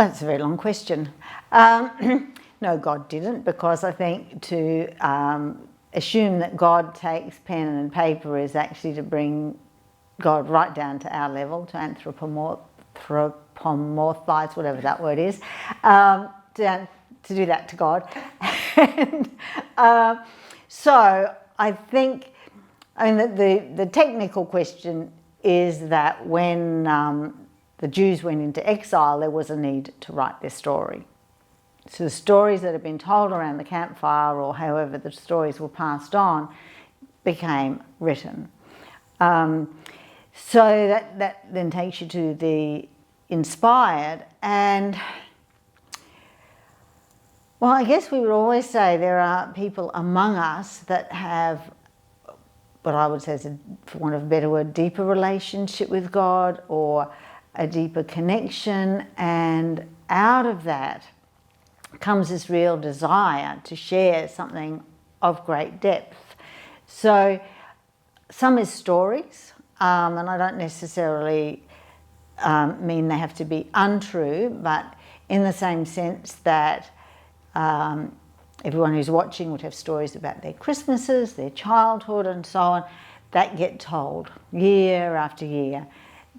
Well, that's a very long question. No, God didn't, because I think to assume that God takes pen and paper is actually to bring God right down to our level, to anthropomorphize, whatever that word is, to do that to God. And, so I think, the technical question is that when the Jews went into exile, there was a need to write their story. So the stories that had been told around the campfire, or however the stories were passed on, became written. So that then takes you to the inspired. And, well, I guess we would always say there are people among us that have what I would say is, for want of a better word, deeper relationship with God, or a deeper connection, and out of that comes this real desire to share something of great depth. So some is stories, and I don't necessarily mean they have to be untrue, but in the same sense that everyone who's watching would have stories about their Christmases, their childhood and so on, that get told year after year.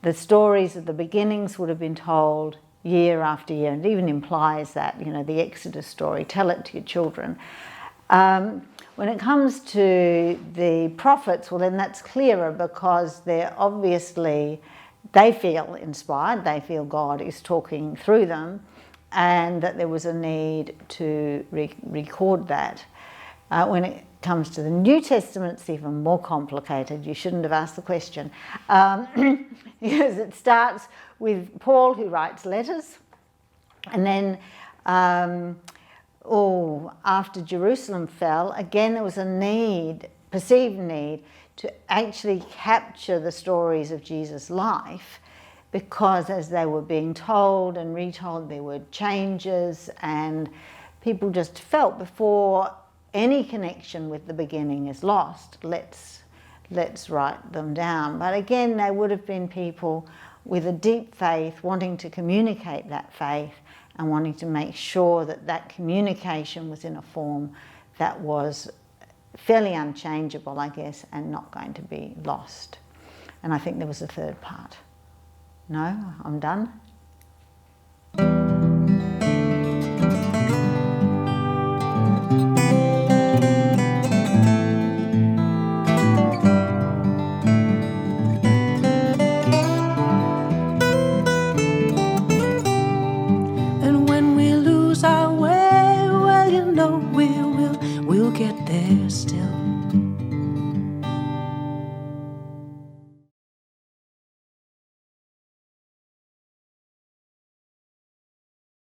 The stories of the beginnings would have been told year after year, and it even implies that, the Exodus story, tell it to your children. When it comes to the prophets, well, then that's clearer, because they're obviously, they feel inspired, they feel God is talking through them, and that there was a need to record that. When it comes to the New Testament, it's even more complicated. You shouldn't have asked the question. Because it starts with Paul, who writes letters, and then after Jerusalem fell, again there was a need, perceived need, to actually capture the stories of Jesus' life, because as they were being told and retold, there were changes, and people just felt, before any connection with the beginning is lost, let's write them down. But again, they would have been people with a deep faith, wanting to communicate that faith, and wanting to make sure that that communication was in a form that was fairly unchangeable, I guess, and not going to be lost. And I think there was a third part. No, I'm done. And when we lose our way, well, we'll get there still.